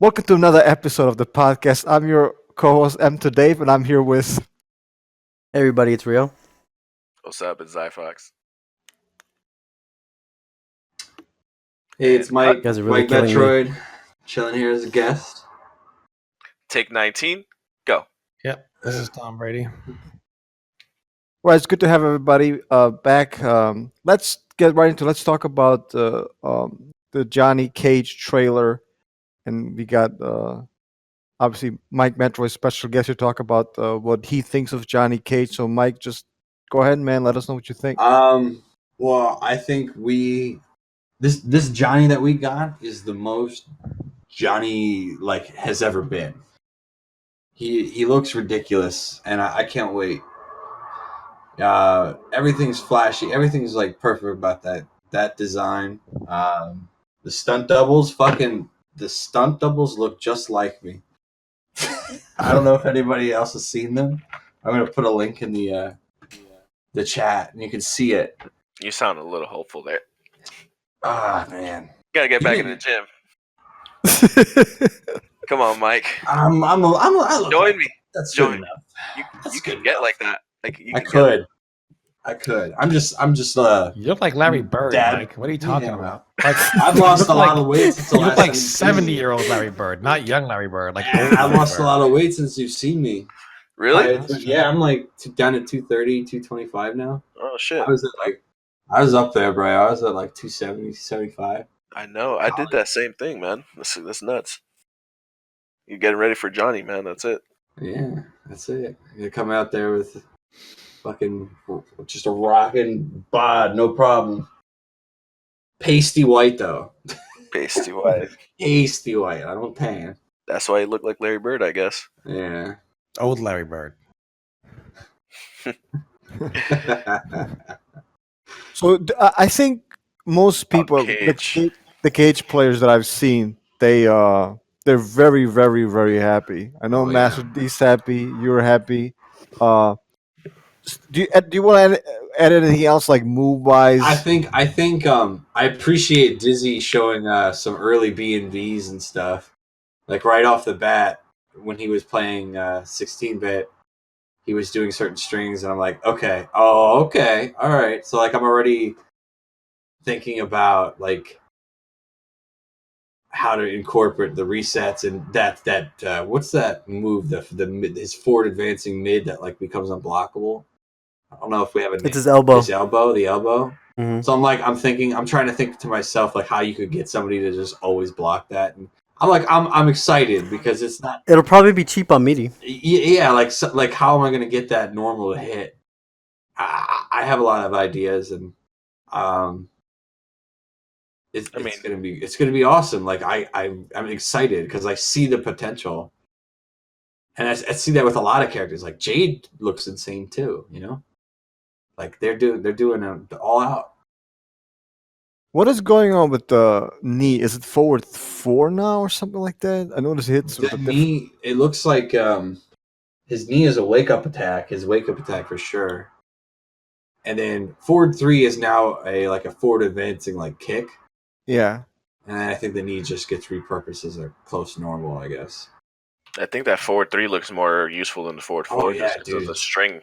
Welcome to another episode of the podcast. I'm your co-host M to Dave, and I'm here with. Hey everybody, it's Rio. What's up? It's Zyphox. Hey, it's Mike. You guys are really killing me. MikeMetroid, chilling here as a guest. Take 19. Go. Yep, this is Tom Brady. Well, it's good to have everybody back. Let's get right into. Let's talk about the Johnny Cage trailer, and we got obviously Mike Metroid, special guest, to talk about what he thinks of Johnny Cage. So, Mike, just go ahead, man. Let us know what you think. Well, I think this Johnny that we got is the most Johnny has ever been. He looks ridiculous, and I can't wait. Everything's flashy. Everything's perfect about that design. The stunt doubles, the stunt doubles look just like me. I don't know if anybody else has seen them. I'm gonna put a link in the chat, and you can see it. You sound a little hopeful there. Ah, man. Gotta get back in the gym. Come on, Mike. I look Join like, me. That's Join good me. enough. You could get like that. I could. I'm just. You look like Larry Bird, Dad. Mike. What are you talking about? I've lost a lot of weight since the You last look like time you've seen me. 70-year-old Larry Bird, not young Larry Bird. Like old I've Larry lost Bird. a lot of weight since you've seen me. Really? Yeah, I'm down at 230, 225 now. Oh shit. I was up there, bro. I was at 270, 275. I know. I did that same thing, man. That's nuts. You getting ready for Johnny, man? That's it. Yeah, that's it. You come out there with fucking just a rockin' bod, no problem. Pasty white though. Pasty white. Pasty white. I don't tan. That's why you look like Larry Bird, I guess. Yeah. Old Larry Bird. So I think most people, Cage. the Cage players that I've seen, they're very, very, very happy. I know Oh, Master yeah. D's happy. You're happy. Do you want to add anything else, like move wise? I think I appreciate Dizzy showing some early B&Bs and stuff. Like right off the bat when he was playing 16-bit, he was doing certain strings and I'm like, okay, all right. So I'm already thinking about how to incorporate the resets and that what's that move, the mid, his forward advancing mid that becomes unblockable. I don't know if we have a name. It's his elbow. The elbow. Mhm. So I'm trying to think to myself how you could get somebody to just always block that, and I'm excited because it's not. It'll probably be cheap on meaty. Yeah, how am I going to get that normal to hit? I have a lot of ideas, and it's gonna be awesome. I'm excited because I see the potential, and I see that with a lot of characters. Like Jade looks insane too. They're doing it all out. What is going on with the knee? Is it forward 4 now or something like that? I noticed it hits with The a knee, it looks like his knee is a wake up attack. His wake up attack for sure. And then forward 3 is now a forward advancing kick. Yeah. And then I think the knee just gets repurposed as a close normal, I guess. I think that forward 3 looks more useful than the forward 4. Oh, yeah, just because of the string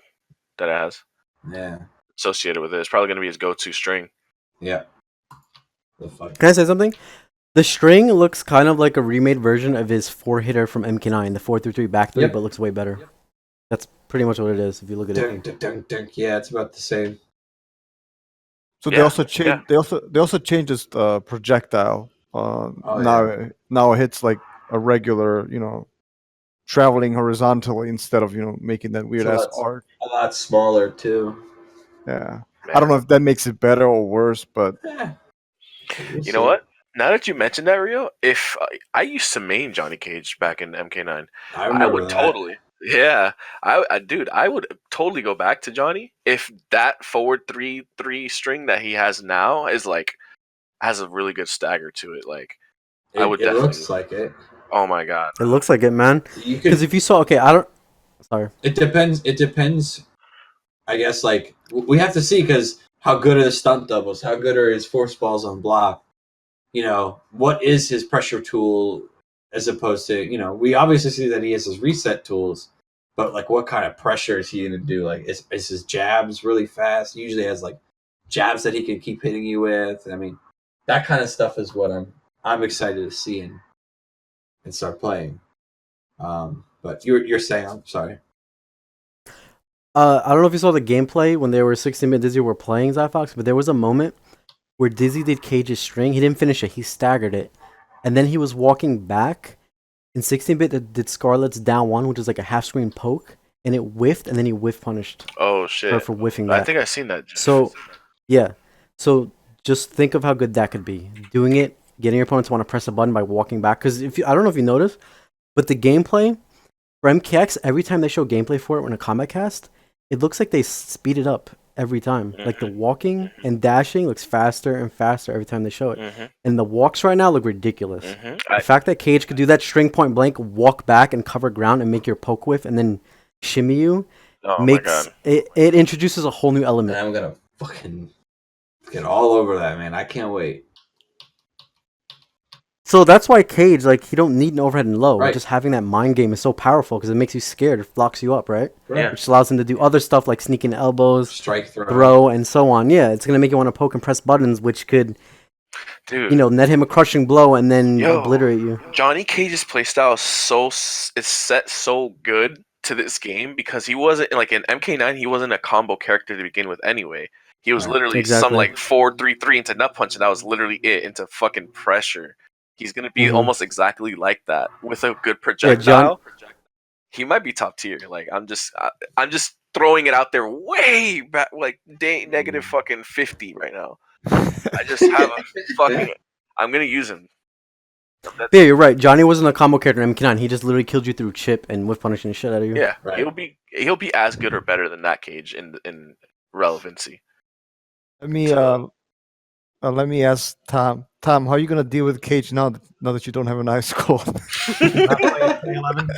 that it has Yeah. associated with it. It's probably going to be his go-to string. Yeah. The fuck. Can I say something? The string looks kind of like a remade version of his 4-hitter from MK9, the 4-3-3 back 3, Yep. but looks way better. That's pretty much what it is if you look at it. Dun, dun, dun, dun. Yeah, it's about the same. So they Yeah, also changed. They also changed this projectile. Now it hits like a regular, traveling horizontally instead of making that weird ass So arc. a lot smaller too. Yeah. Man. I don't know if that makes it better or worse, but You know what? Now that you mentioned that, Rio, if I used to main Johnny Cage back in MK9, I would totally. Yeah, I would totally go back to Johnny if that forward 3-3 string that he has now is has a really good stagger to it. I would It definitely. looks like it. Oh my god! It looks like it, man. You Because could. if you saw, I don't. Sorry. It depends. I guess we have to see because how good are the stunt doubles? How good are his force balls on block? What is his pressure tool as opposed to, we obviously see that he has his reset tools, but like what kind of pressure is he going to do? Like is his jabs really fast? He usually has like jabs that he can keep hitting you with. I mean, that kind of stuff is what I'm excited to see and start playing. But you're saying, I'm sorry. I don't know if you saw the gameplay when they were 16-bit Dizzy were playing Zyphox, but there was a moment where Dizzy did Cage's string. He didn't finish it. He staggered it, and then he was walking back. In 16-bit, did Scarlet's down one, which is like a half screen poke, and it whiffed, and then he whiff punished Oh her shit! for whiffing that. I think I've seen that. So, yeah. So just think of how good that could be. Doing it, getting your opponent to want to press a button by walking back. Because I don't know if you noticed, but the gameplay for MKX, every time they show gameplay for it in a combat cast, it looks like they speed it up every time. Like the walking and dashing looks faster and faster every time they show it. And the walks right now look ridiculous. The fact that Cage could do that string point blank, walk back and cover ground and make your poke whiff and then shimmy you makes it introduces a whole new element. And I'm gonna fucking get all over that, man. I can't wait. So that's why Cage, like, he don't need an overhead and low. Right. Just having that mind game is so powerful because it makes you scared. It locks you up, right? Yeah. Which allows him to do other stuff like sneaking elbows, Strike throw, and so on. Yeah, it's gonna make you want to poke and press buttons, which could, Dude, net him a crushing blow and then obliterate you. Johnny Cage's playstyle is set so good to this game because he wasn't like in MK9. He wasn't a combo character to begin with anyway. He was literally some like 4-3-3 into nut punch, and that was literally it into fucking pressure. He's gonna be almost exactly like that with a good projectile. He might be top tier. Like I'm just throwing it out there way back, like negative fucking 50 right now. I just have a fucking. I'm gonna use him. Yeah, you're right. Johnny wasn't a combo character in MK9. He just literally killed you through chip and whiff punishing the shit out of you. Yeah, Right. he'll be as good or better than that Cage in relevancy. Let me ask Tom. Tom, how are you gonna deal with Cage now that you don't have an ice score? Not playing 11.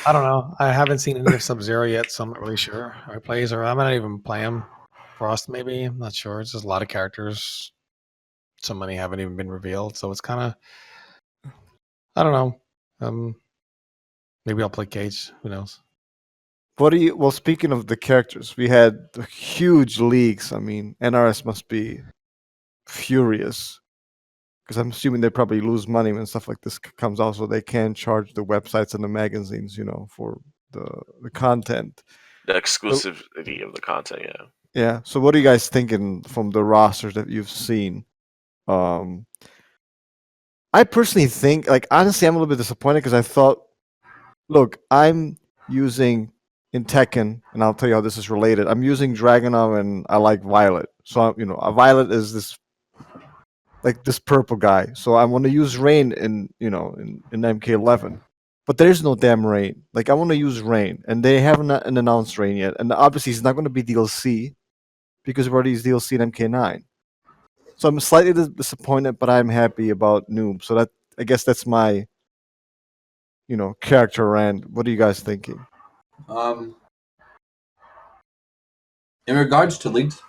I don't know. I haven't seen any of Sub-Zero yet, so I'm not really sure how he plays, or I might not even play him. Frost, maybe. I'm not sure. It's just a lot of characters. So many haven't even been revealed, so it's kind of... I don't know. Maybe I'll play Cage. Who knows? Well, speaking of the characters, we had huge leaks. I mean, NRS must be furious because I'm assuming they probably lose money when stuff like this comes out, so they can charge the websites and the magazines, for the content. The exclusivity of the content, yeah. Yeah. So, what are you guys thinking from the rosters that you've seen? I personally think, like, honestly, I'm a little bit disappointed because I thought, look, I'm using in Tekken, and I'll tell you how this is related. I'm using Dragunov, and I like Violet. So, a Violet is this purple guy. So I want to use Rain in MK11, but there's no damn Rain. Like, I want to use Rain, and they haven't announced Rain yet. And obviously, it's not going to be DLC because we've already used DLC in MK9. So I'm slightly disappointed, but I'm happy about Noob. So I guess that's my, character rant. What are you guys thinking? In regards to leaks,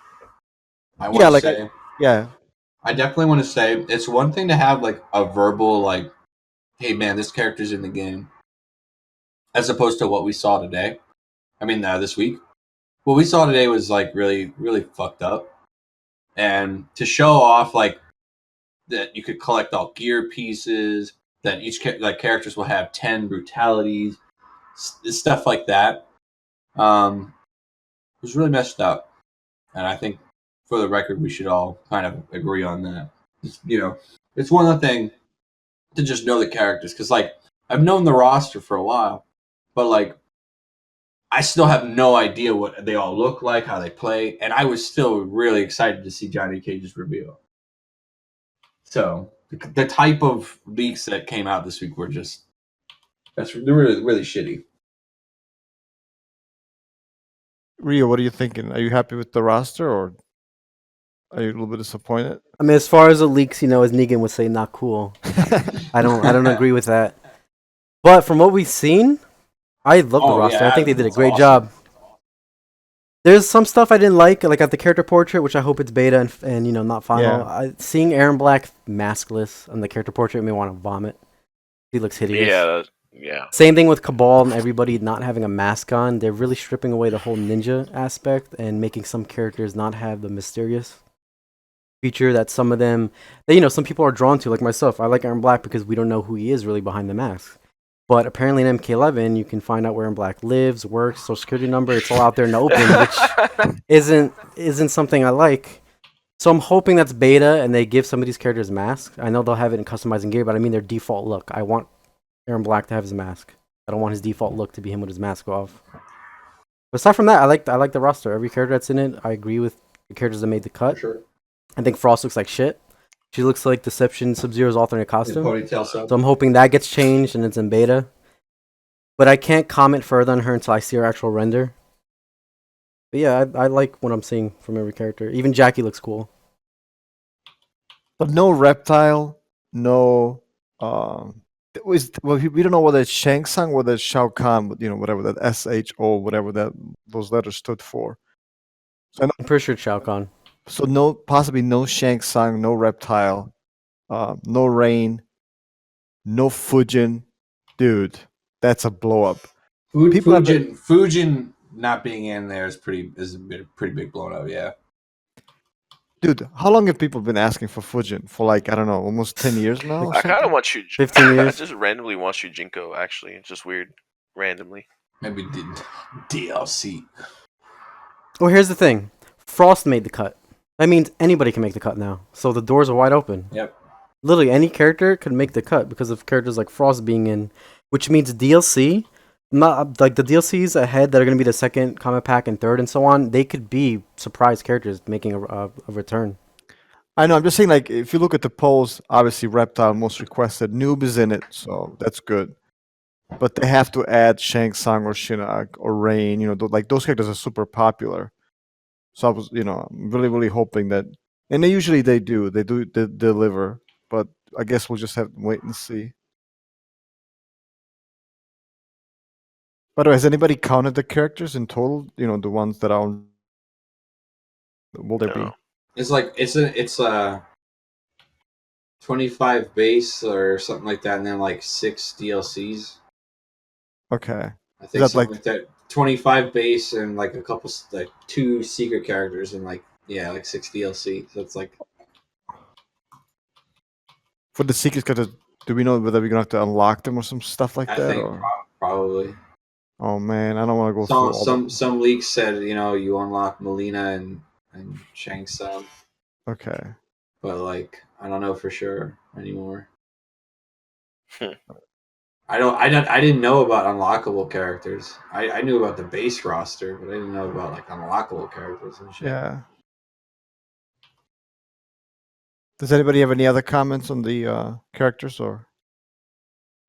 I definitely want to say it's one thing to have like a verbal like, hey man, this character's in the game, as opposed to what we saw today. I mean, this week, what we saw today was like really, really fucked up, and to show off like that you could collect all gear pieces, that each characters will have 10 brutalities, stuff like that. It was really messed up, and I think for the record we should all kind of agree on that. It's one thing to just know the characters, because like I've known the roster for a while, but like I still have no idea what they all look like, how they play, and I was still really excited to see Johnny Cage's reveal. So the type of leaks that came out this week were they're really, really shitty. Rio, what are you thinking? Are you happy with the roster, or are you a little bit disappointed? I mean, as far as the leaks, as Negan would say, not cool. I don't agree with that. But from what we've seen, I love the roster. I think they did a great job. There's some stuff I didn't like at the character portrait, which I hope it's beta and not final. Yeah. Seeing Aaron Black maskless on the character portrait made me want to vomit. He looks hideous. Yeah. Same thing with Cabal and everybody not having a mask on. They're really stripping away the whole ninja aspect and making some characters not have the mysterious feature that some of them, that, some people are drawn to, like myself. I like Aaron Black because we don't know who he is really behind the mask. But apparently in MK11, you can find out where Aaron Black lives, works, social security number. It's all out there in the open, which isn't something I like. So I'm hoping that's beta and they give some of these characters masks. I know they'll have it in customizing gear, but I mean their default look. I want Aaron Black to have his mask. I don't want his default look to be him with his mask off. But aside from that, I like the roster. Every character that's in it, I agree with the characters that made the cut. Sure. I think Frost looks like shit. She looks like Deception Sub-Zero's alternate costume. Ponytail sub. So I'm hoping that gets changed and it's in beta. But I can't comment further on her until I see her actual render. But yeah, I like what I'm seeing from every character. Even Jackie looks cool. But no reptile, no. We don't know whether it's Shang Tsung or whether it's Shao Kahn, but whatever that SHO, whatever those letters stood for. I'm pretty sure it's Shao Kahn. So possibly no Shang Tsung, no reptile, no rain, no Fujin, dude. That's a blow up. Fujin not being in there is a pretty big blown up. Yeah. Dude, how long have people been asking for Fujin? For I don't know, almost 10 years now? I kind of want you. 15 years. I just randomly want you Jinko. Actually, it's just weird. Randomly. Maybe DLC. Well, here's the thing. Frost made the cut. That means anybody can make the cut now. So the doors are wide open. Yep. Literally, any character could make the cut because of characters like Frost being in, which means DLC. Not like the DLCs ahead that are going to be the second combat pack and third and so on. They could be surprise characters making a return. I know. I'm just saying, if you look at the polls, obviously Reptile most requested. Noob is in it, so that's good. But they have to add Shang Tsung or Shinnok or Rain. Those characters are super popular. So I was, I'm really, really hoping that, and they usually they deliver. But I guess we'll just have to wait and see. By the way, has anybody counted the characters in total? The ones that are. Will there be? It's a 25 base or something like that, and then 6 DLCs. Okay. I think something like that. 25 base and a couple 2 secret characters and 6 DLC. So it's for the secret characters, do we know whether we're gonna have to unlock them or some stuff like that? I think probably. Oh man, I don't want to go through all some leaks said you unlock Melina and Shang Tsung. Okay. But I don't know for sure anymore. I didn't know about unlockable characters. I knew about the base roster, but I didn't know about unlockable characters and shit. Yeah. Does anybody have any other comments on the characters or?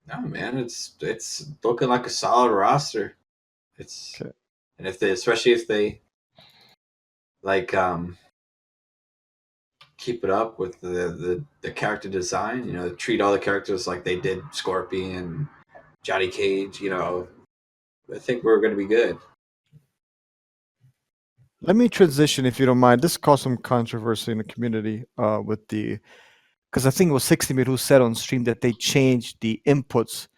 No, man, it's looking like a solid roster. It's okay. And especially if they keep it up with the character design, treat all the characters like they did Scorpion, Johnny Cage, I think we're going to be good. Let me transition, if you don't mind. This caused some controversy in the community because I think it was 60-Bit who said on stream that they changed the inputs.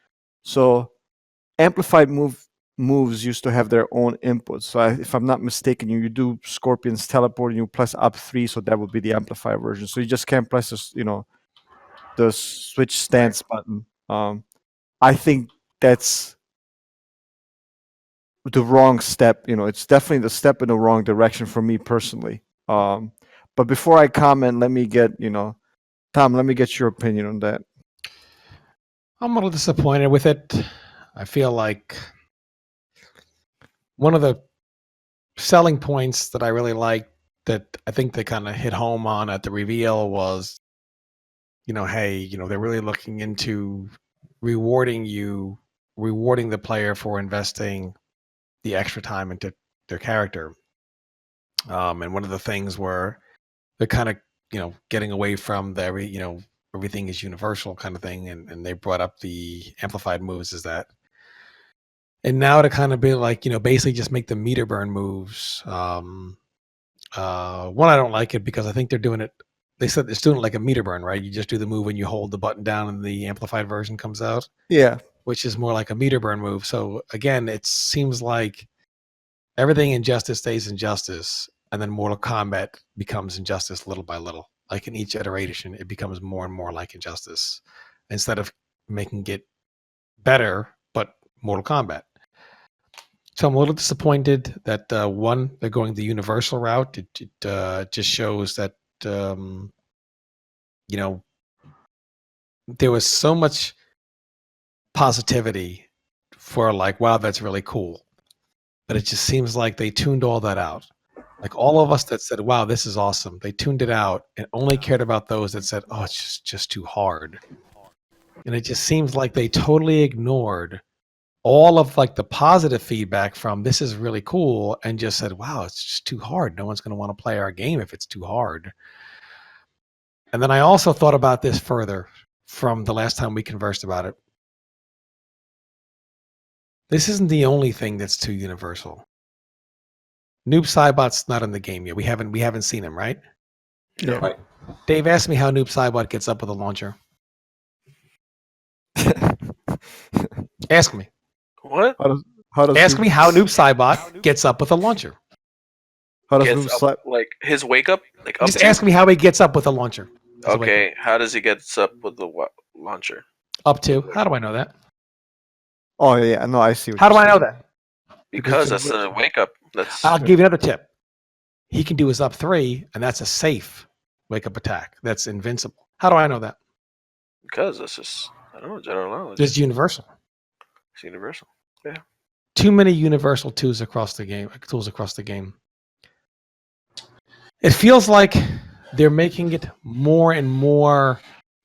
So amplified moves used to have their own inputs. So if I'm not mistaken, you do Scorpion's teleport and you press up 3, so that would be the amplify version. So you just can't press the switch stance button. I think that's the wrong step. It's definitely the step in the wrong direction for me personally. But before I comment, let me get Tom, let me get your opinion on that. I'm a little disappointed with it. I feel like one of the selling points that I really liked that I think they kind of hit home on at the reveal was, hey, they're really looking into rewarding the player for investing the extra time into their character. And one of the things where they're kind of, getting away from the everything is universal kind of thing. And they brought up the amplified moves is that And now to kind of be like, basically just make the meter burn moves. One, I don't like it because I think they're doing it. They said it's doing it like a meter burn, right? You just do the move and you hold the button down and the amplified version comes out, Yeah. which is more like a meter burn move. So again, it seems like everything Injustice stays Injustice, and then Mortal Kombat becomes Injustice little by little. Like in each iteration, it becomes more and more like Injustice instead of making it better, but Mortal Kombat. So I'm a little disappointed that one, they're going the universal route. It just shows that there was so much positivity for like, wow, that's really cool, but it just seems like they tuned all that out. Like all of us that said, wow, this is awesome, they tuned it out and only cared about those that said, oh, it's just too hard. And it just seems like they totally ignored all of like the positive feedback from this is really cool and just said, wow, it's just too hard. No one's going to want to play our game if it's too hard. And then I also thought about this further from the last time we conversed about it. This isn't the only thing that's too universal. Noob Saibot's not in the game yet. We haven't seen him, right? Yeah. Right. Dave asked me how Noob Saibot gets up with a launcher. Ask me. What? How does Ask Noob- me how Noob Saibot gets up with a launcher. How does Gets Noob up, like his wake up, like up Just to? ask me how he gets up with a launcher. As a wake Okay, how does he get up with the launcher? up to. How do I know that? Oh yeah, no, I see. What How do you're I know saying. that? Because Because that's a wake up. That's I'll give you another tip. He can do his up 3, and that's a safe wake up attack. That's invincible. How do I know that? because that's just I don't know general knowledge. It's universal. It's universal. Too many universal tools across the game. It feels like they're making it more and more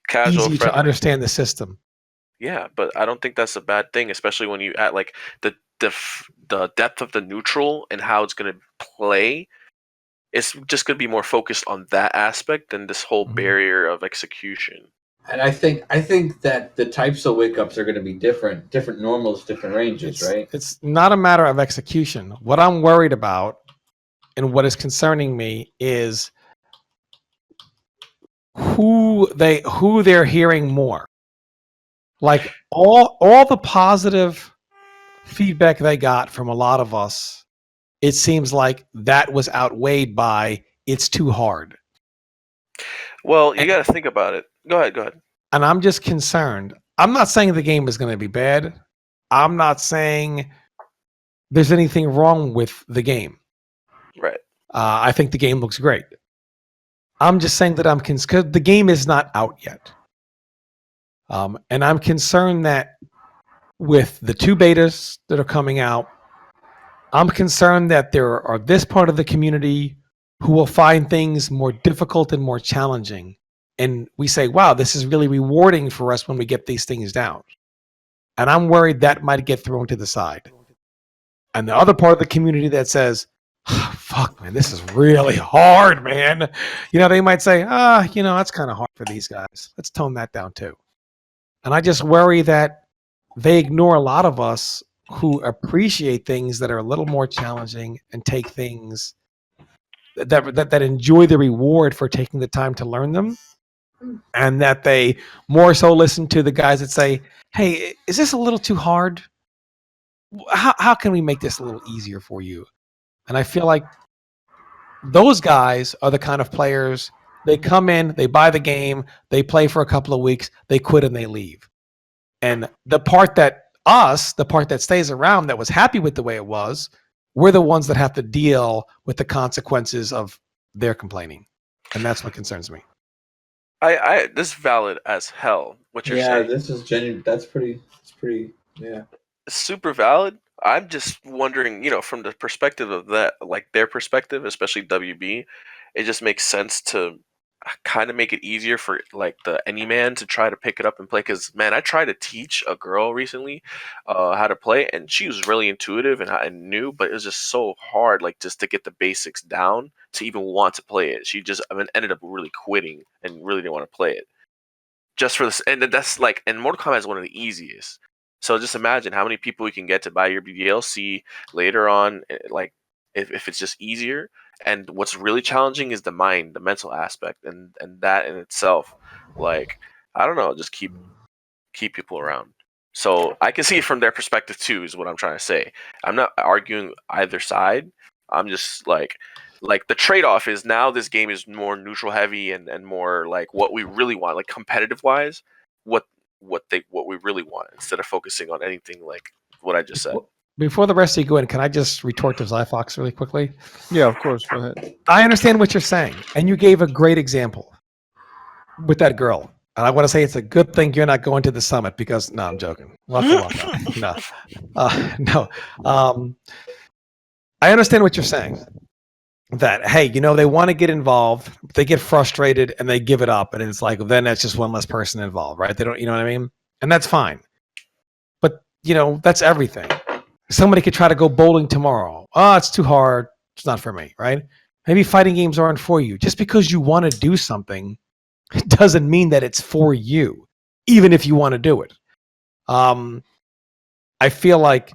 Casual easy to friendly. understand the system. Yeah, but I don't think that's a bad thing, especially when you add like the depth of the neutral and how it's gonna play. It's just gonna be more focused on that aspect than this whole Mhm. barrier of execution. And I think that the types of wake ups are going to be different normals, different ranges, right? It's not a matter of execution. What I'm worried about and what is concerning me is who they're hearing more. Like all the positive feedback they got from a lot of us, it seems like that was outweighed by it's too hard. Well, you got to think about it. Go ahead. And I'm just concerned. I'm not saying the game is going to be bad. I'm not saying there's anything wrong with the game. Right. I think the game looks great. I'm just saying that because the game is not out yet. And I'm concerned that with the 2 betas that are coming out, I'm concerned that there are this part of the community who will find things more difficult and more challenging. And we say, wow, this is really rewarding for us when we get these things down. And I'm worried that might get thrown to the side. And the other part of the community that says, fuck, man, this is really hard, man. They might say, that's kind of hard for these guys. Let's tone that down too. And I just worry that they ignore a lot of us who appreciate things that are a little more challenging and take things that enjoy the reward for taking the time to learn them, and that they more so listen to the guys that say, hey, is this a little too hard? How can we make this a little easier for you? And I feel like those guys are the kind of players, they come in, they buy the game, they play for a couple of weeks, they quit and they leave. And the part that stays around that was happy with the way it was, we're the ones that have to deal with the consequences of their complaining. And that's what concerns me. This is valid as hell. What you're saying. This is genuine. It's pretty. Yeah. It's super valid. I'm just wondering, from the perspective of that, like their perspective, especially WB, it just makes sense to kind of make it easier for like the any man to try to pick it up and play. Because man, I tried to teach a girl recently how to play, and she was really intuitive and knew, but it was just so hard, like just to get the basics down to even want to play it. She just ended up really quitting and really didn't want to play it just for this. And that's like, and Mortal Kombat is one of the easiest. So just imagine how many people we can get to buy your DLC later on, like if it's just easier. And what's really challenging is the mental aspect, and that in itself, like I don't know, just keep people around. So I can see it from their perspective too, is what I'm trying to say. I'm not arguing either side. I'm just like the trade off is now this game is more neutral heavy and more like what we really want, like competitive wise, what what we really want instead of focusing on anything like what I just said. Before the rest of you go in, can I just retort to Zyphox really quickly? Yeah, of course. Go ahead. I understand what you're saying, and you gave a great example with that girl. And I want to say it's a good thing you're not going to the summit because no, I'm joking. We'll have to walk out. No. I understand what you're saying. That hey, they want to get involved, they get frustrated, and they give it up, and it's like then that's just one less person involved, right? They don't, you know what I mean? And that's fine. But that's everything. Somebody could try to go bowling tomorrow. Oh, it's too hard. It's not for me, right? Maybe fighting games aren't for you. Just because you want to do something doesn't mean that it's for you, even if you want to do it. I feel like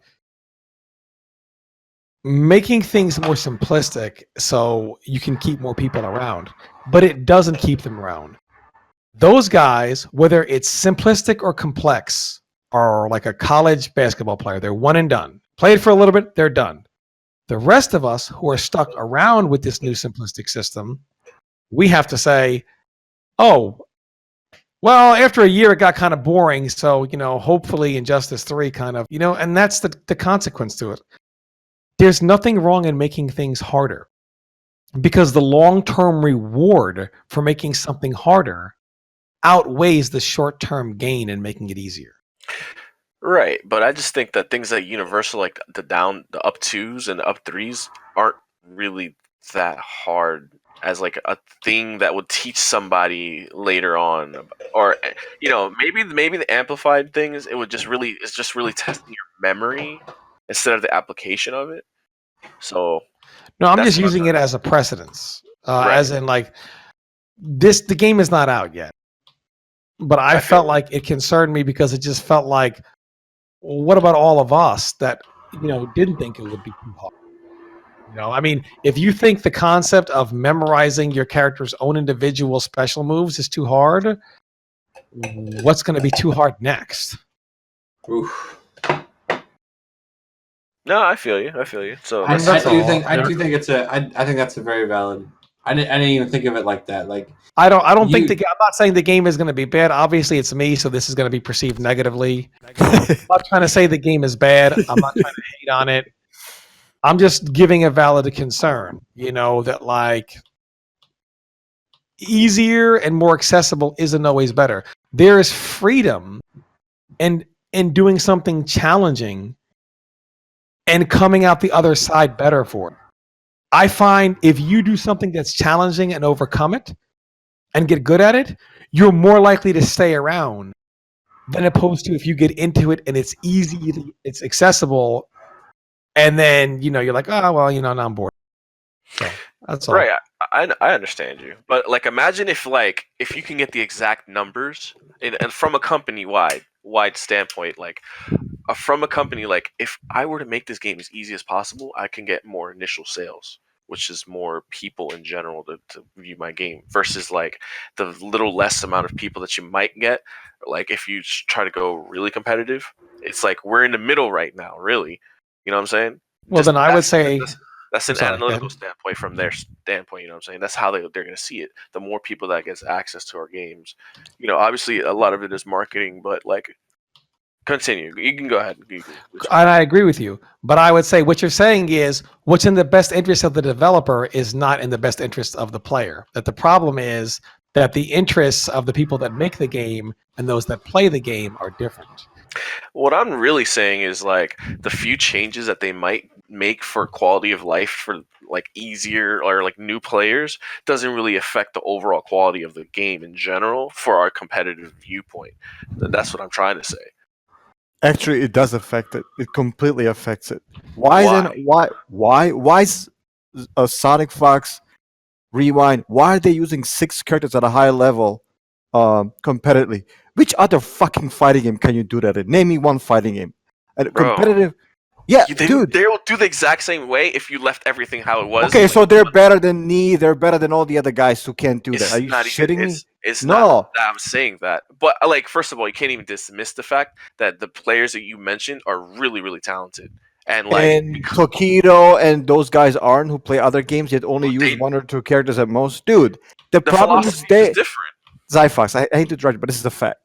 making things more simplistic so you can keep more people around, but it doesn't keep them around. Those guys, whether it's simplistic or complex, are like a college basketball player. They're one and done. Played for a little bit, they're done. The rest of us who are stuck around with this new simplistic system, we have to say, oh, well, after a year it got kind of boring, so hopefully Injustice 3 kind of, and that's the consequence to it. There's nothing wrong in making things harder because the long-term reward for making something harder outweighs the short-term gain in making it easier. Right, but I just think that things that universal, like the up twos and the up threes, aren't really that hard as like a thing that would teach somebody later on, or maybe the amplified things. It's just really testing your memory instead of the application of it. So no, I'm that's just using it as a precedence, Right. as in like the game is not out yet, but I felt like it concerned me because it just felt like, well, what about all of us that didn't think it would be too hard? I mean, if you think the concept of memorizing your character's own individual special moves is too hard, what's going to be too hard next? Oof. No, I feel you. So I do think I think that's a very valid. I didn't even think of it like that. Like I don't think I'm not saying the game is going to be bad. Obviously, it's me, so this is going to be perceived negatively. I'm not trying to say the game is bad. I'm not trying to hate on it. I'm just giving a valid concern. That like easier and more accessible isn't always better. There is freedom in doing something challenging and coming out the other side better for it. I find if you do something that's challenging and overcome it and get good at it, you're more likely to stay around than opposed to if you get into it and it's easy, it's accessible, and then you're like, oh well, now I'm bored. So that's all. Right, I understand you, but like imagine if you can get the exact numbers and from a company wide standpoint, like from a company, like if I were to make this game as easy as possible, I can get more initial sales, which is more people in general to view my game versus like the little less amount of people that you might get. Like if you try to go really competitive, it's like we're in the middle right now, really. You know what I'm saying? Well, then I would say that's an analytical standpoint from their standpoint. You know what I'm saying? That's how they're going to see it. The more people that gets access to our games, obviously a lot of it is marketing, but like, continue. You can go ahead. And I agree with you, but I would say what you're saying is what's in the best interest of the developer is not in the best interest of the player. That the problem is that the interests of the people that make the game and those that play the game are different. What I'm really saying is like the few changes that they might make for quality of life for like easier or like new players doesn't really affect the overall quality of the game in general for our competitive viewpoint. That's what I'm trying to say. Actually, it does affect it. It completely affects it. Why is a Sonic Fox Rewind? Why are they using 6 characters at a high level competitively? Which other fucking fighting game can you do that in? Name me one fighting game. And Bro. competitive. Yeah, dude. They'll do the exact same way if you left everything how it was. Okay, so they're better than me. They're better than all the other guys who can't do that. It's Are you not shitting even, me? It's No. not that I'm saying that. But like, first of all, you can't even dismiss the fact that the players that you mentioned are really, really talented. And like, And Tokido and those guys aren't who play other games yet only use They- 1 or 2 characters at most. Dude, the the problem is philosophy is different. Zyphox, I hate to drag you, but this is the fact.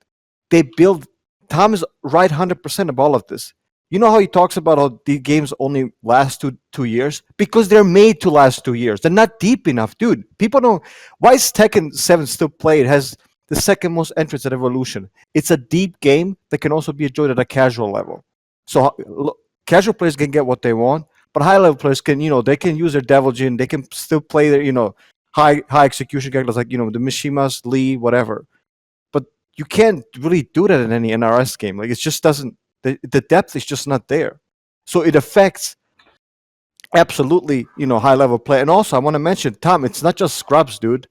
They build. Tom is right 100% of all of this. You know how he talks about how the games only last two years? Because they're made to last 2 years. They're not deep enough, dude. People don't. Why is Tekken 7 still played? It has the second most entrants at Evolution. It's a deep game that can also be enjoyed at a casual level. So casual players can get what they want, but high level players can, they can use their Devil Jin. They can still play their, high execution characters like, the Mishimas, Lee, whatever. But you can't really do that in any NRS game. Like, it just doesn't. The depth is just not there. So it affects absolutely, high level play. And also, I want to mention, Tom, it's not just scrubs, dude.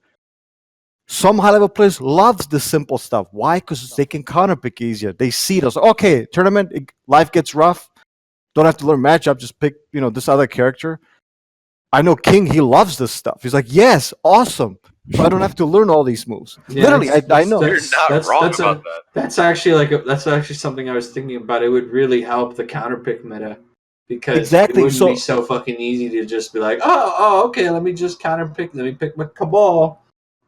Some high level players love the simple stuff. Why? Because they can counterpick easier. They see those. Okay, tournament, life gets rough. Don't have to learn matchup. Just pick, this other character. I know King, he loves this stuff. He's like, yes, awesome. So I don't have to learn all these moves. Yeah, Literally, I know. You're not wrong about that. That's actually something I was thinking about. It would really help the counterpick meta because Exactly, it wouldn't be so fucking easy to just be like, okay, let me just counterpick. Let me pick my Cabal.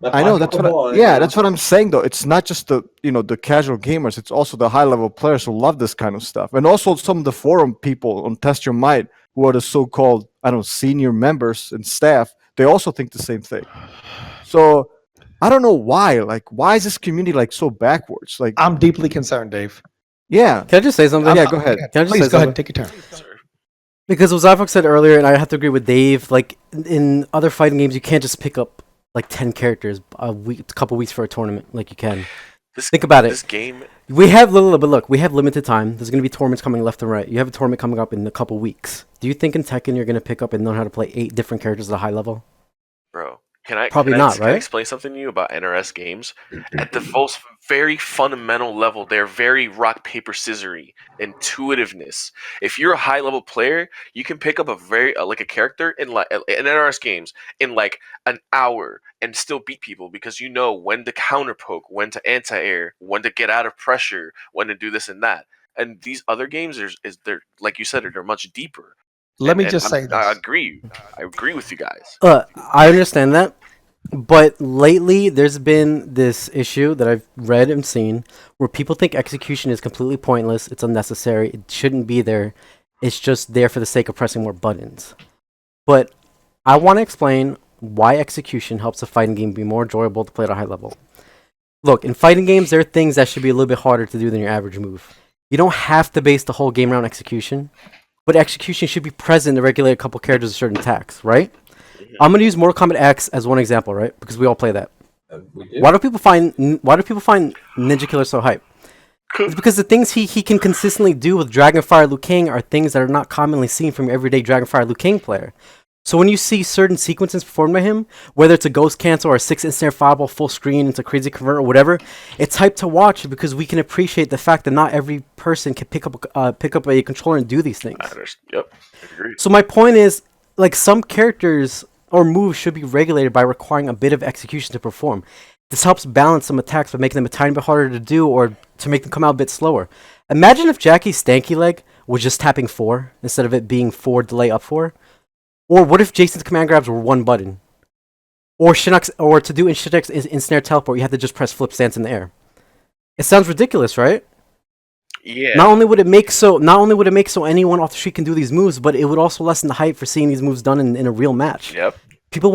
I know that's that's what I'm saying though. It's not just the the casual gamers. It's also the high level players who love this kind of stuff, and also some of the forum people on Test Your Might who are the so-called senior members and staff. They also think the same thing. So I don't know why. Like, why is this community so backwards? Like, I'm deeply concerned, Dave. yeah. Can I just say something? Yeah, go ahead. Can I just Please say go ahead something? and take your turn. Because what Zyphox said earlier, and I have to agree with Dave, like in other fighting games, you can't just pick up like 10 characters a couple weeks for a tournament like you can. Think about it. This game, We have we have limited time. There's going to be tournaments coming left and right. You have a tournament coming up in a couple weeks. Do you think in Tekken you're going to pick up and learn how to play 8 different characters at a high level? bro. Probably can not, I right? explain something to you about NRS games? At the most very fundamental level, they're very rock paper scissory intuitiveness. If you're a high level player, you can pick up a very like a character in NRS games in like an hour and still beat people because you know when to counter poke, when to anti-air, when to get out of pressure, when to do this and that. And these other games, they're like you said, they're much deeper. Let me just say this. I agree with you guys. I understand that, but lately there's been this issue that I've read and seen where people think execution is completely pointless, it's unnecessary, it shouldn't be there, it's just there for the sake of pressing more buttons. But I want to explain why execution helps a fighting game be more enjoyable to play at a high level. Look, in fighting games, there are things that should be a little bit harder to do than your average move. You don't have to base the whole game around execution, but execution should be present to regulate a couple characters with certain attacks, right? I'm gonna use Mortal Kombat X as one example, right? Because we all play that. We do. Why do people find Ninja Killer so hype? It's because the things he can consistently do with Dragonfire Liu Kang are things that are not commonly seen from your everyday Dragonfire Liu Kang player. So when you see certain sequences performed by him, whether it's a Ghost Cancel or a 6 instant fireball full screen into Crazy Convert or whatever, it's hype to watch because we can appreciate the fact that not every person can pick up a controller and do these things. Yep, I agree. So my point is, like, some characters or moves should be regulated by requiring a bit of execution to perform. This helps balance some attacks by making them a tiny bit harder to do or to make them come out a bit slower. Imagine if Jackie's stanky leg was just tapping 4 instead of it being 4 delay up 4. Or what if Jason's command grabs were 1 button? Or to do Shinnok's ensnare teleport, you have to just press flip stance in the air. It sounds ridiculous, right? Yeah. Not only would it make so anyone off the street can do these moves, but it would also lessen the hype for seeing these moves done in a real match. Yep. People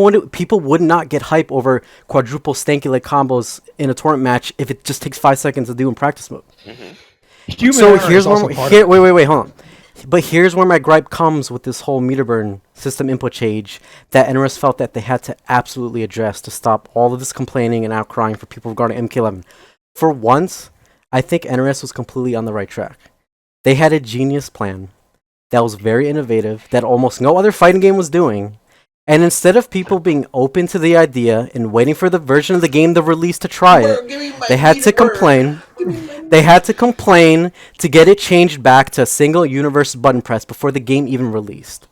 would not get hype over quadruple stanky leg combos in a tournament match if it just takes 5 seconds to do in practice mode. Human So error here's is also where part of it. wait, hold on. But here's where my gripe comes with this whole meter burn system input change that NRS felt that they had to absolutely address to stop all of this complaining and outcrying for people regarding MK11. For once, I think NRS was completely on the right track. They had a genius plan that was very innovative, that almost no other fighting game was doing, And instead of people being open to the idea and waiting for the version of the game to release to try it, they had to complain. They had to complain to get it changed back to a single universal button press before the game even released.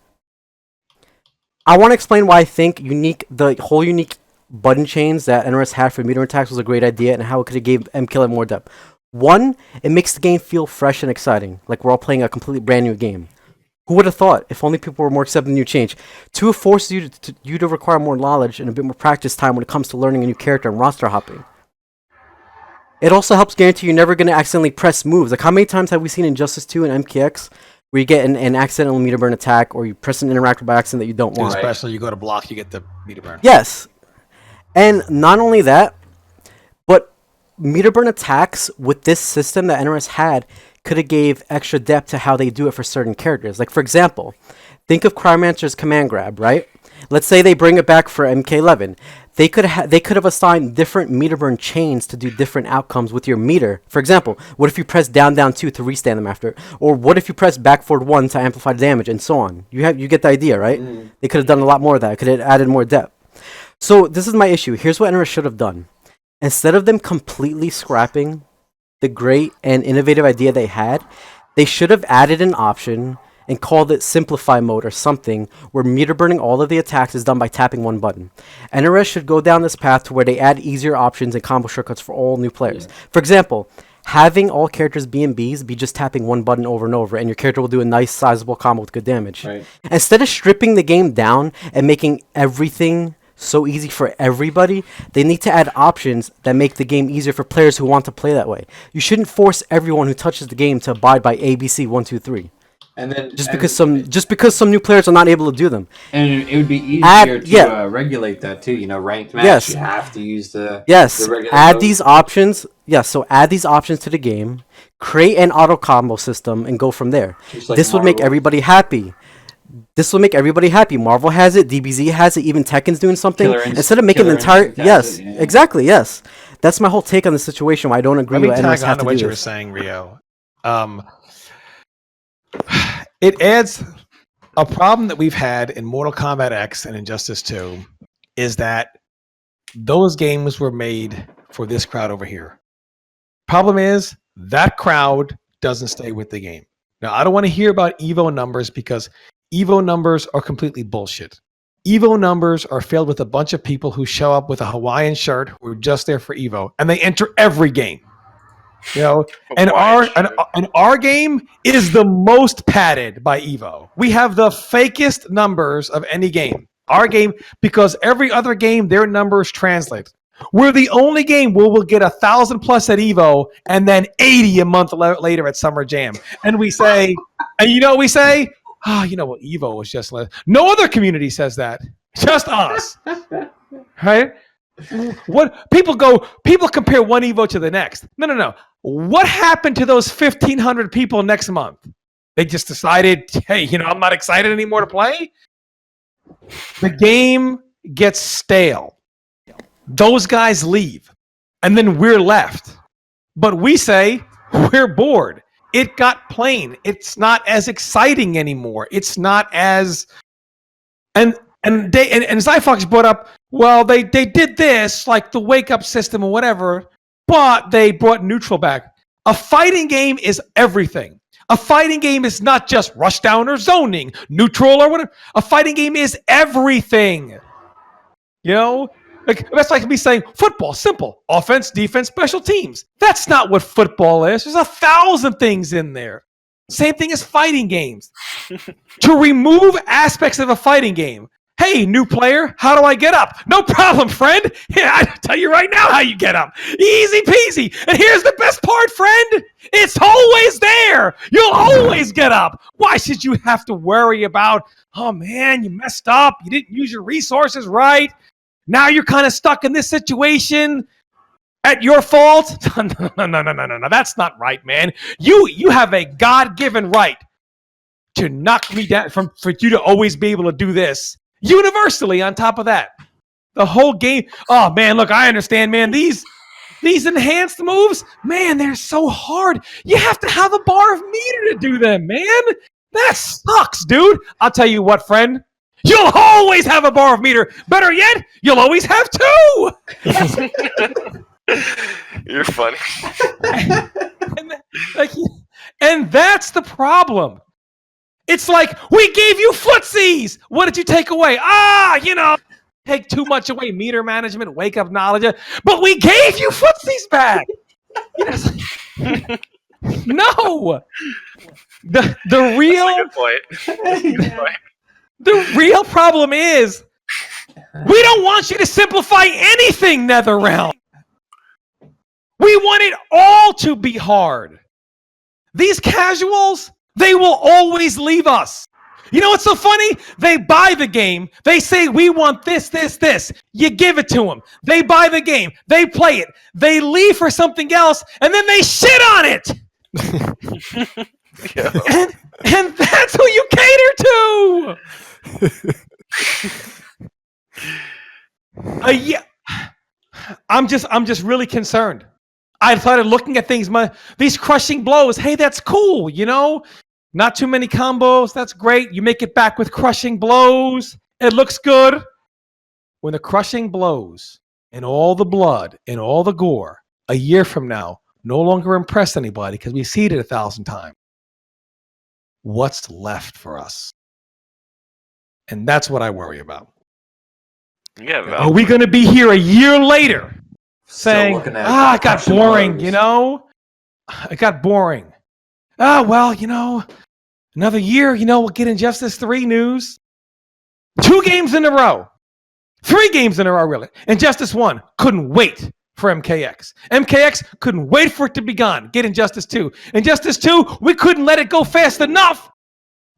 I want to explain why I think the whole unique button chains that NRS had for meter attacks was a great idea and how it could have gave MKiller more depth. One, it makes the game feel fresh and exciting, like we're all playing a completely brand new game. Who would have thought? If only people were more accepting the new change. Two, it forces you to require more knowledge and a bit more practice time when it comes to learning a new character and roster hopping. It also helps guarantee you're never going to accidentally press moves. Like, how many times have we seen Injustice 2 and MKX where you get an accidental meter burn attack or you press an interactive by accident that you don't want? Especially you go to block, you get the meter burn. Yes. And not only that, but meter burn attacks with this system that NRS had could have gave extra depth to how they do it for certain characters. Like, for example, think of Cryomancer's command grab, right? Let's say they bring it back for MK11. They could have assigned different meter burn chains to do different outcomes with your meter. For example, what if you press down 2 to restand them after? Or what if you press back forward 1 to amplify the damage, and so on? You get the idea, right? They could have done a lot more of that. Could have added more depth. So this is my issue. Here's what NRS should have done. Instead of them completely scrapping the great and innovative idea they had, they should have added an option and called it Simplify mode or something, where meter burning all of the attacks is done by tapping one button. NRS should go down this path to where they add easier options and combo shortcuts for all new players. For example, having all characters B&Bs be just tapping one button over and over, and your character will do a nice sizable combo with good damage. Right. Instead of stripping the game down and making everything so easy for everybody, they need to add options that make the game easier for players who want to play that way. You shouldn't force everyone who touches the game to abide by ABC 1, 2, 3. And then Just because some new players are not able to do them. And it would be easier to regulate that too. You know, ranked match. Yes. You have to use the regular add mode. These options. Yes, so add these options to the game, create an auto combo system, and go from there. Just like This would make Marvel. everybody happy. This will make everybody happy. Marvel has it, DBZ has it, even Tekken's doing something. Instead of making the entire exactly, yes. That's my whole take on the situation. Why I don't agree Let me with tag NRS on have to to what do you were this. saying, Rio. It adds a problem that we've had in Mortal Kombat X and Injustice 2 is that those games were made for this crowd over here. Problem is that crowd doesn't stay with the game. Now, I don't want to hear about Evo numbers because Evo numbers are completely bullshit. Evo numbers are filled with a bunch of people who show up with a Hawaiian shirt who are just there for Evo, and they enter every game. You know, and our game is the most padded by Evo. We have the fakest numbers of any game. Our game, because every other game, their numbers translate. We're the only game where we'll get 1,000 plus at Evo and then 80 a month later at Summer Jam. And we say, and you know what we say? Oh, you know what? Evo was just no other community says that. Just us. Right? What people compare one Evo to the next. No. What happened to those 1,500 people next month? They just decided, hey, you know, I'm not excited anymore to play. The game gets stale. Those guys leave. And then we're left. But we say, we're bored. It got plain. It's not as exciting anymore. It's not as... And Zyphox brought up, well, they did this, like the wake-up system or whatever, but they brought neutral back. A fighting game is everything. A fighting game is not just rushdown or zoning, neutral or whatever. A fighting game is everything. You know? That's like me saying football, simple. Offense, defense, special teams. That's not what football is. There's 1,000 things in there. Same thing as fighting games. To remove aspects of a fighting game. Hey, new player, how do I get up? No problem, friend. Yeah, I tell you right now how you get up. Easy peasy. And here's the best part, friend. It's always there. You'll always get up. Why should you have to worry about, oh man, you messed up. You didn't use your resources right. Now you're kind of stuck in this situation at your fault. No. That's not right, man. You have a God-given right to knock me down for you to always be able to do this. Universally, on top of that, the whole game. Oh man, look, I understand, man. These enhanced moves, man, they're so hard. You have to have a bar of meter to do them, man. That sucks, dude. I'll tell you what, friend. You'll always have a bar of meter. Better yet, you'll always have two. You're funny. And that's the problem. It's like, we gave you footsies. What did you take away? Take too much away. Meter management, wake up knowledge. But we gave you footsies back. No. The real the real problem is we don't want you to simplify anything, NetherRealm. We want it all to be hard. These casuals, they will always leave us. You know what's so funny? They buy the game. They say, we want this, this, this. You give it to them. They buy the game. They play it. They leave for something else, and then they shit on it. and that's who you cater to. Yeah. I'm just really concerned. I started looking at things, these crushing blows. Hey, that's cool, Not too many combos. That's great. You make it back with crushing blows. It looks good. When the crushing blows and all the blood and all the gore a year from now no longer impress anybody because we've seen it 1,000 times, what's left for us? And that's what I worry about. Yeah, are we going to be here a year later saying, it got boring, It got boring. Another year, we'll get Injustice 3 news. 2 games in a row. 3 games in a row, really. Injustice 1, couldn't wait for MKX. MKX couldn't wait for it to be gone. Get Injustice 2. Injustice 2, we couldn't let it go fast enough.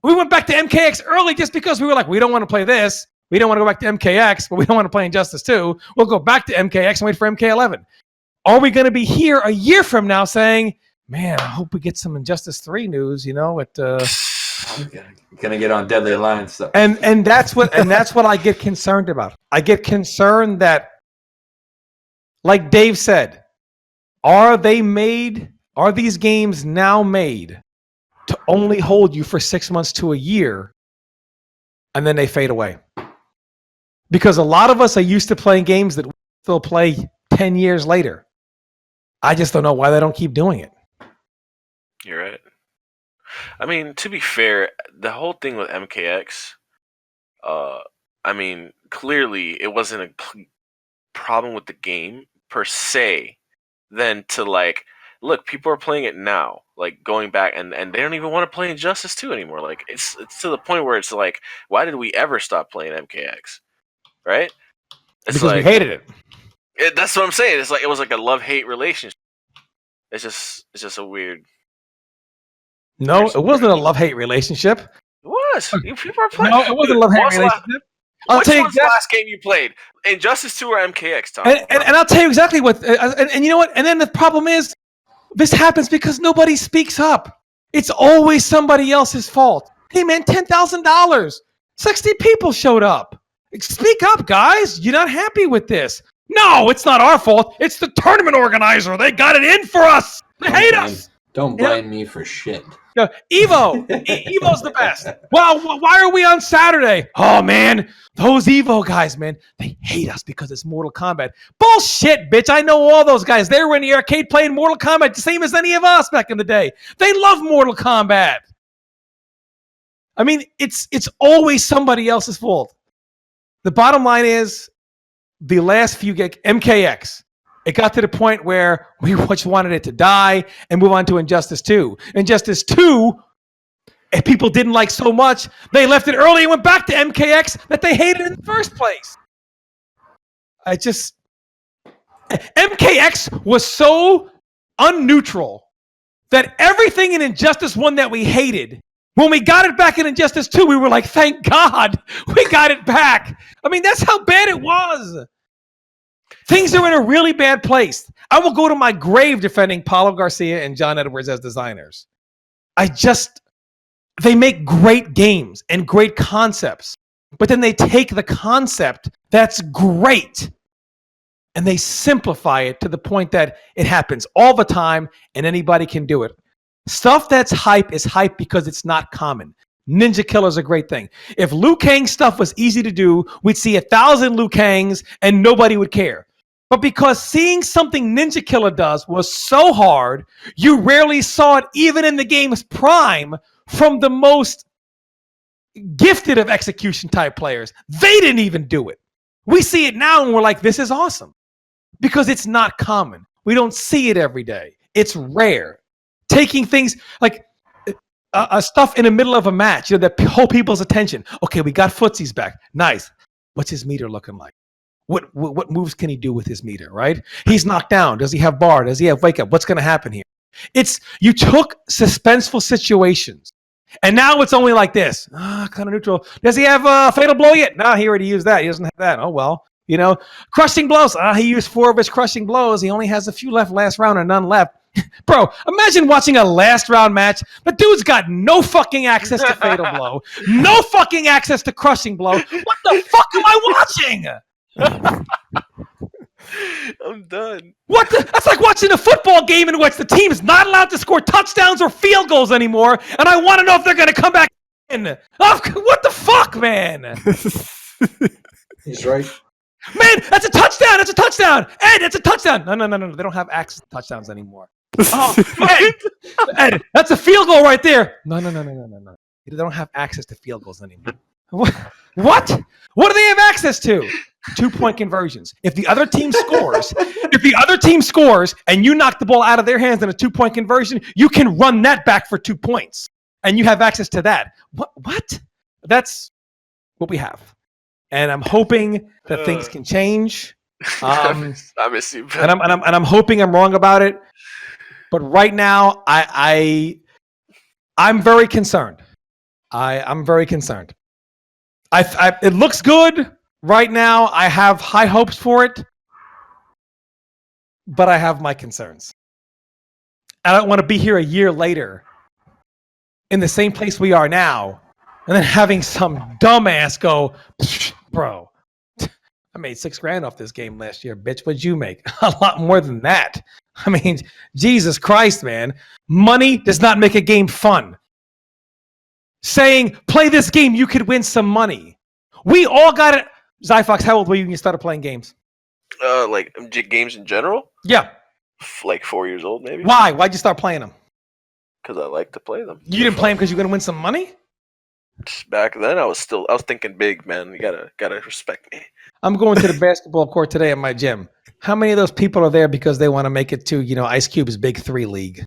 We went back to MKX early just because we were like, we don't want to play this. We don't want to go back to MKX, but we don't want to play Injustice 2. We'll go back to MKX and wait for MK11. Are we going to be here a year from now saying, man, I hope we get some Injustice 3 news, I'm gonna get on Deadly Alliance stuff. And that's what I get concerned about. I get concerned that, like Dave said, are these games now made to only hold you for 6 months to a year and then they fade away? Because a lot of us are used to playing games that we still play 10 years later. I just don't know why they don't keep doing it. You're right. I mean, to be fair, the whole thing with MKX, clearly it wasn't a problem with the game per se, than to look, people are playing it now, going back, and they don't even want to play Injustice 2 anymore. It's to the point where it's like, why did we ever stop playing MKX? Right? It's because we hated it. That's what I'm saying. It's like it was like a love-hate relationship. It's just a weird. No, it wasn't a love-hate relationship. It was. People are playing. No, it wasn't a love-hate relationship. I'll tell you the last game you played? Injustice 2 or MKX, Tom? And I'll tell you exactly what. And you know what? And then the problem is, this happens because nobody speaks up. It's always somebody else's fault. Hey, man, $10,000. 60 people showed up. Speak up, guys. You're not happy with this. No, it's not our fault. It's the tournament organizer. They got it in for us. They hate us. Don't blame me for shit. Evo. Evo's the best. Well, why are we on Saturday? Oh, man. Those Evo guys, man, they hate us because it's Mortal Kombat. Bullshit, bitch. I know all those guys. They were in the arcade playing Mortal Kombat the same as any of us back in the day. They love Mortal Kombat. I mean, it's always somebody else's fault. The bottom line is, the last few MKX, it got to the point where we just wanted it to die and move on to Injustice 2. Injustice 2, if people didn't like so much, they left it early and went back to MKX that they hated in the first place. MKX was so unneutral that everything in Injustice 1 that we hated, when we got it back in Injustice 2, we were like, thank God we got it back. I mean, that's how bad it was. Things are in a really bad place. I will go to my grave defending Paulo Garcia and John Edwards as designers. They make great games and great concepts, but then they take the concept that's great and they simplify it to the point that it happens all the time and anybody can do it. Stuff that's hype is hype because it's not common. Ninja Killer's a great thing. If Liu Kang stuff was easy to do, we'd see 1,000 Liu Kangs and nobody would care. But because seeing something Ninja Killer does was so hard, you rarely saw it even in the game's prime from the most gifted of execution type players. They didn't even do it. We see it now and we're like, this is awesome. Because it's not common. We don't see it every day. It's rare. Taking things like stuff in the middle of a match, that hold people's attention. Okay, we got Footsie's back. Nice. What's his meter looking like? What moves can he do with his meter, right? He's knocked down. Does he have bar? Does he have wake up? What's going to happen here? You took suspenseful situations, and now it's only like this. Kind of neutral. Does he have a fatal blow yet? No, he already used that. He doesn't have that. Oh, well. Crushing blows. He used 4 of his crushing blows. He only has a few left last round and none left. Bro, imagine watching a last round match. The dude's got no fucking access to fatal blow, no fucking access to crushing blow. What the fuck am I watching? I'm done. That's like watching a football game in which the team is not allowed to score touchdowns or field goals anymore, and I want to know if they're going to come back in. What the fuck, man? He's right. Man, that's a touchdown. That's a touchdown. Ed, that's a touchdown. No. They don't have access to touchdowns anymore. Oh, Ed, that's a field goal right there. No. They don't have access to field goals anymore. What? What do they have access to? 2-point conversions. If the other team scores, and you knock the ball out of their hands in a 2-point conversion, you can run that back for 2 points, and you have access to that. What? That's what we have. And I'm hoping that things can change. I miss you, and I'm hoping I'm wrong about it. But right now, I'm very concerned. I'm very concerned. It looks good right now. I have high hopes for it, but I have my concerns. I don't want to be here a year later in the same place we are now, and then having some dumbass go, bro, I made $6,000 off this game last year, bitch. What'd you make? A lot more than that. I mean, Jesus Christ, man. Money does not make a game fun. Saying, play this game, you could win some money. We all got it. Zyphox, how old were you when you started playing games? Like games in general? Yeah. Like 4 years old, maybe. Why? Why'd you start playing them? Because I like to play them. You didn't play them because you're going to win some money? Back then, I was thinking big, man. You gotta respect me. I'm going to the basketball court today at my gym. How many of those people are there because they want to make it to, Ice Cube's Big 3 league?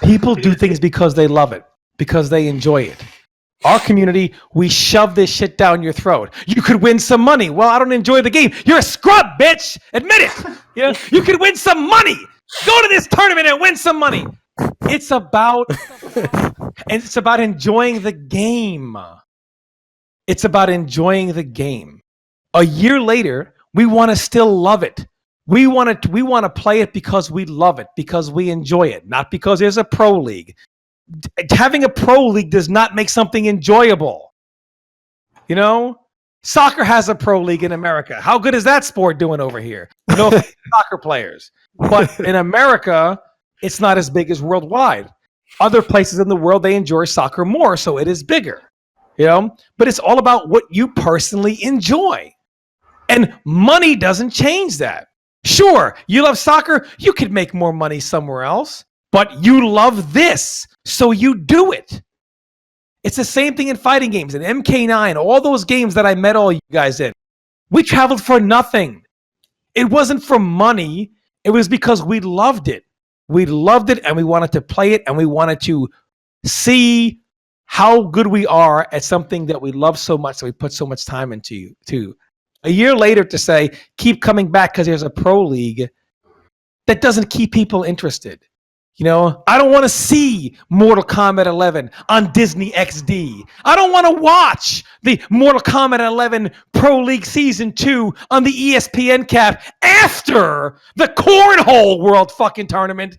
People do things because they love it, because they enjoy it. Our community, we shove this shit down your throat. You could win some money. Well, I don't enjoy the game. You're a scrub, bitch. Admit it. You could win some money. Go to this tournament and win some money. It's about enjoying the game. It's about enjoying the game. A year later, we want to still love it. We want to play it because we love it, because we enjoy it, not because there's a pro league. Having a pro league does not make something enjoyable. Soccer has a pro league in America. How good is that sport doing over here? No soccer players. But in America, it's not as big as worldwide. Other places in the world, they enjoy soccer more, so it is bigger. But it's all about what you personally enjoy. And money doesn't change that. Sure, you love soccer, you could make more money somewhere else, but you love this, so you do it. It's the same thing in fighting games, in MK9, all those games that I met all you guys in. We traveled for nothing. It wasn't for money. It was because we loved it. We loved it, and we wanted to play it, and we wanted to see how good we are at something that we love so much, that we put so much time into. A year later to say, keep coming back because there's a pro league, that doesn't keep people interested. I don't want to see Mortal Kombat 11 on Disney XD. I don't want to watch the Mortal Kombat 11 Pro League Season 2 on the ESPN cap after the Cornhole World fucking Tournament.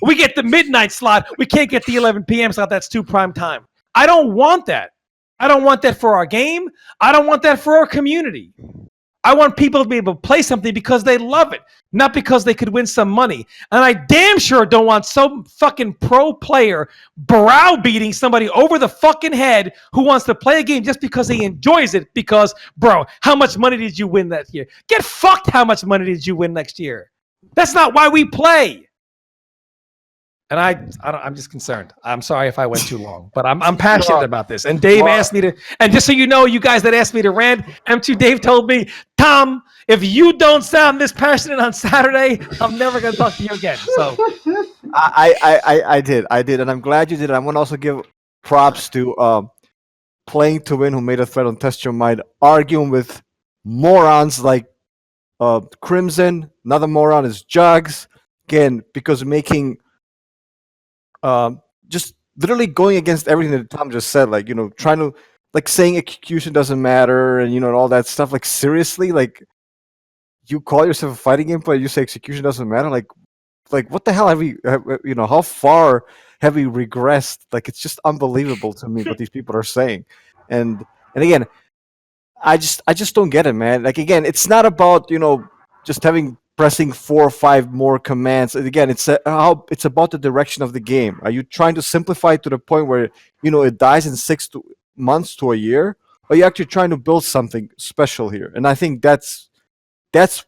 We get the midnight slot. We can't get the 11 p.m. slot. That's too prime time. I don't want that. I don't want that for our game. I don't want that for our community. I want people to be able to play something because they love it, not because they could win some money. And I damn sure don't want some fucking pro player browbeating somebody over the fucking head who wants to play a game just because he enjoys it. Because, bro, how much money did you win that year? Get fucked. How much money did you win next year? That's not why we play. And I'm just concerned. I'm sorry if I went too long, but I'm passionate about this. And Dave asked me to, and just so you know, you guys that asked me to rant, M2 Dave told me, Tom, if you don't sound this passionate on Saturday, I'm never going to talk to you again. So I did, and I'm glad you did. I want to also give props to Playing to Win, who made a thread on Test Your Mind, arguing with morons like Crimson. Another moron is Jugs. Again, because making just literally going against everything that Tom just said, like, trying to, like, saying execution doesn't matter and, and all that stuff. Like, seriously, like, you call yourself a fighting game player, you say execution doesn't matter. Like what the hell have we, how far have we regressed? Like, it's just unbelievable to me what these people are saying. And again, I just don't get it, man. Like, again, it's not about, just pressing 4 or 5 more commands. And again, it's about the direction of the game. Are you trying to simplify it to the point where it dies in 6 months to a year? Or are you actually trying to build something special here? And I think that's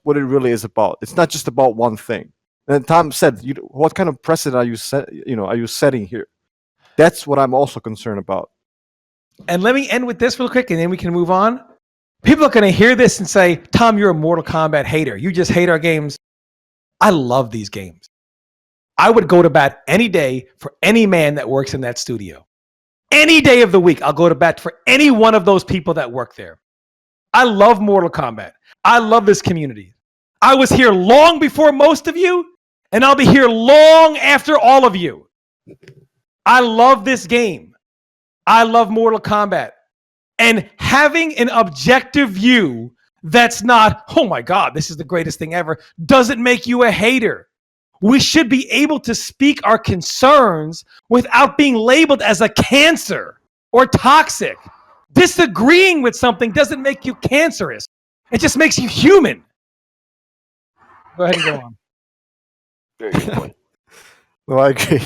what it really is about. It's not just about one thing. And Tom said, what kind of precedent are you setting here? That's what I'm also concerned about. And let me end with this real quick, and then we can move on. People are going to hear this and say, Tom, you're a Mortal Kombat hater. You just hate our games. I love these games. I would go to bat any day for any man that works in that studio. Any day of the week, I'll go to bat for any one of those people that work there. I love Mortal Kombat. I love this community. I was here long before most of you, and I'll be here long after all of you. I love this game. I love Mortal Kombat. And having an objective view that's not, oh my God, this is the greatest thing ever, doesn't make you a hater. We should be able to speak our concerns without being labeled as a cancer or toxic. Disagreeing with something doesn't make you cancerous. It just makes you human. Go ahead and go on. Very good point. Well, I agree.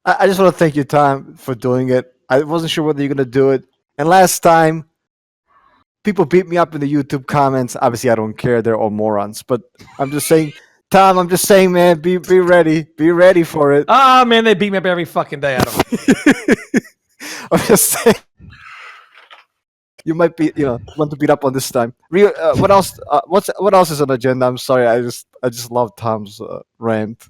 I just want to thank you, Tom, for doing it. I wasn't sure whether you're going to do it. And last time, people beat me up in the YouTube comments. Obviously, I don't care. They're all morons. But I'm just saying, Tom, man, be ready. Be ready for it. Ah, man, they beat me up every fucking day out of it. I'm just saying. You might be, want to beat up on this time. What else? What else is on the agenda? I'm sorry. I just love Tom's rant.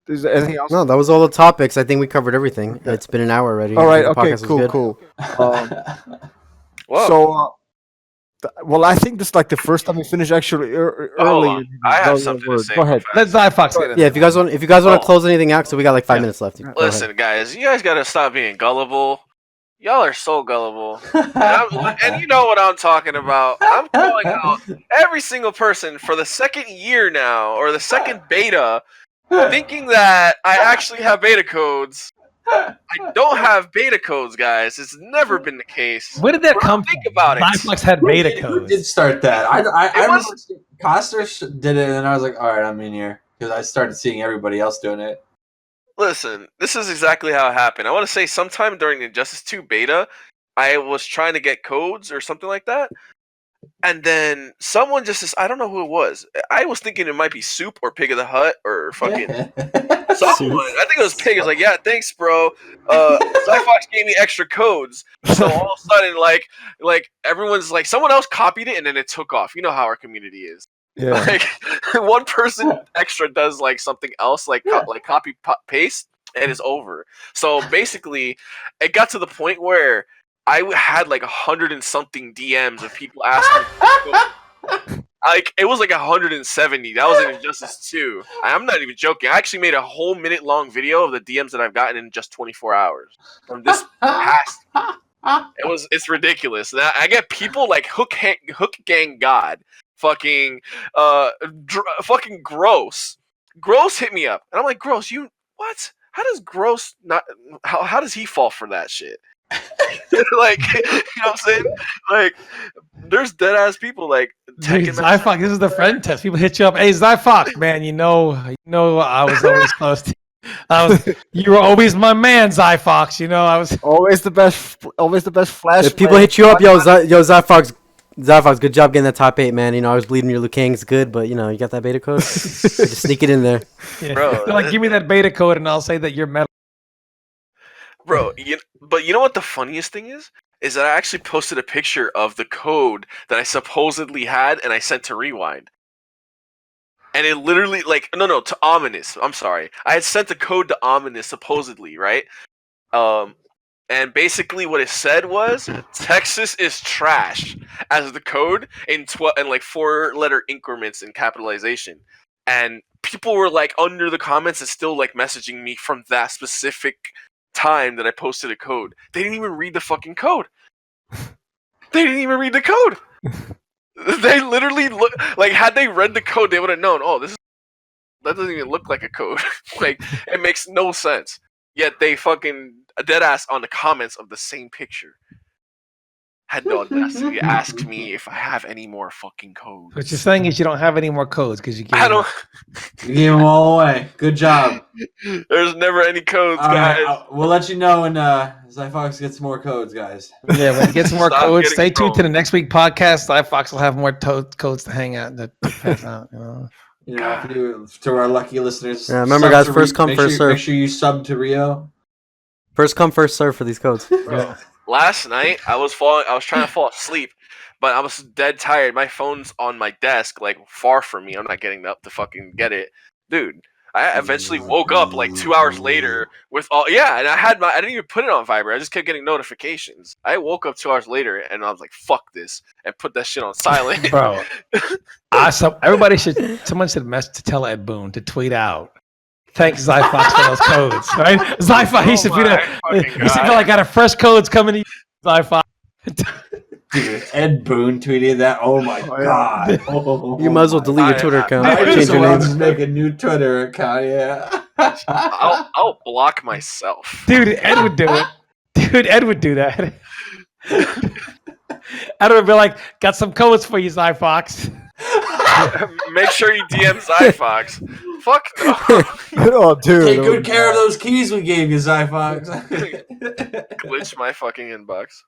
Is there anything else? No, that was all the topics. I think we covered everything. It's been an hour already. All right. The Okay. podcast was Cool. good. Whoa. So, well, I think this is like the first time we finished actually early. I have something to say. Go ahead. Let's Zyphox. Yeah, if you guys want to close anything out, so we got like 5 minutes left. Go Listen, ahead. guys, you guys gotta stop being gullible. Y'all are so gullible. And you know what I'm talking about. I'm calling out every single person for the second year now, or the second beta, thinking that I actually have beta codes. I don't have beta codes, guys. It's never been the case. Where did that come from? Think about it. Zyphox had beta Who codes. did start that? I remember Coster did it, and then I was like, all right, I'm in here. Because I started seeing everybody else doing it. Listen, this is exactly how it happened. I want to say sometime during the Injustice 2 beta, I was trying to get codes or something like that. And then someone I don't know who it was. I was thinking it might be Soup or Pig of the Hut or fucking someone. I think it was Pig. I was like, yeah, thanks, bro. Zyphox gave me extra codes. So all of a sudden, like everyone's like, someone else copied it and then it took off. You know how our community is. Yeah. Like one person extra does like something else, like copy paste, and it's over. So basically, it got to the point where I had like 100 and something DMs of people asking. Like it was like 170. That was in Injustice 2. I'm not even joking. I actually made a whole minute-long video of the DMs that I've gotten in just 24 hours from this past. It's ridiculous. I get people like Hook Gang God. Fucking Gross hit me up and I'm like, Gross, you what? How does Gross not how does he fall for that shit? Like, you know what I'm saying? Like, there's dead ass people like Dude, Tekken. Zyphox, this is the friend test. People hit you up. Hey, Zyphox, man, you know, I was always close to you were always my man, Zyphox. You know, I was. Always the best. Always the best flash. If people hit you up, yo, Zyphox, good job getting that top 8, man. You know, I was bleeding your Liu Kang's good, but you know, you got that beta code. Just sneak it in there. Yeah. Bro. They're like, give me that beta code, and I'll say that you're metal. Bro, but you know what the funniest thing is? Is that I actually posted a picture of the code that I supposedly had and I sent to Rewind. And it literally, like, no, to Ominous. I'm sorry. I had sent the code to Ominous, supposedly, right? And basically what it said was, Texas is trash, as the code in like 4-letter increments in capitalization. And people were, like, under the comments and still, like, messaging me from that specific time that I posted a code. They didn't even read the fucking code. They didn't even read the code. They literally like, had they read the code, they would have known. Oh, that doesn't even look like a code. Like, it makes no sense. Yet they fucking dead ass on the comments of the same picture had no audacity to ask me if I have any more fucking codes. What you're saying is you don't have any more codes because you. I don't. You gave them all away. Good job. There's never any codes, All guys. right, we'll let you know when Zyphox gets more codes, guys. Yeah, when it gets more Stop codes, getting stay tuned to the trolled. next week podcast. Zyphox will have more codes to hang out that pass out. You know? You know, if you, to our lucky listeners. Yeah, remember, sub guys, to first come, first serve. Make sure you sub to Rio. First come, first serve for these codes. Bro, last night I was trying to fall asleep, but I was dead tired. My phone's on my desk, like, far from me. I'm not getting up to fucking get it, dude. I eventually woke up like 2 hours later with all and I didn't even put it on vibrate. I just kept getting notifications. I woke up 2 hours later and I was like, fuck this, and put that shit on silent. Bro, someone should mess to tell Ed Boon to tweet out. Thanks, Zyphox, for those codes. Right? Zyphox, he should be like, got a fresh codes coming to you, Zyphox. Dude, Ed Boon tweeted that. Oh my god! Oh, You might as well delete your Twitter account. I Change just your want name. to make a new Twitter account. Yeah. I'll block myself. Dude, Ed would do it. Dude, Ed would do that. Ed would be like, got some codes for you, Zyphox. Make sure you DM Zyphox. Fuck no. Oh, dude. Take good care of those keys we gave you, Zyphox. Glitch my fucking inbox.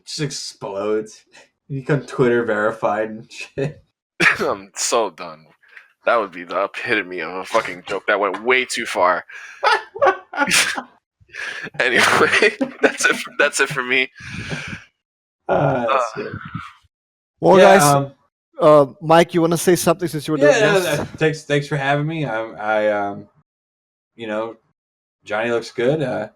Just explodes. You become Twitter verified and shit. I'm so done. That would be the epitome of a fucking joke that went way too far. Anyway, that's it for me. That's it. Well, Yeah, guys, Mike, you want to say something since you were yeah, thanks for having me. You know, Johnny looks good.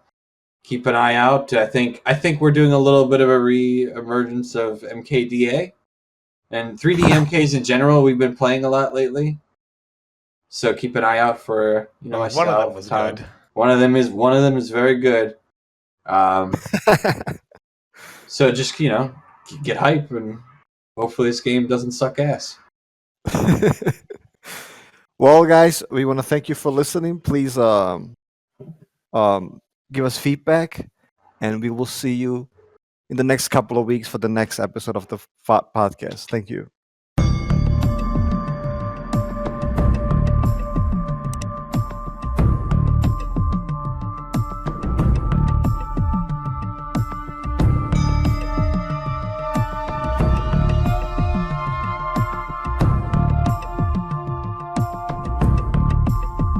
Keep an eye out. I think we're doing a little bit of a re-emergence of MKDA and 3D MKs in general. We've been playing a lot lately, so keep an eye out for myself. One of them was good. One of them is very good. So just get hype and hopefully this game doesn't suck ass. Well, guys, we want to thank you for listening. Please give us feedback, and we will see you in the next couple of weeks for the next episode of the podcast. Thank you.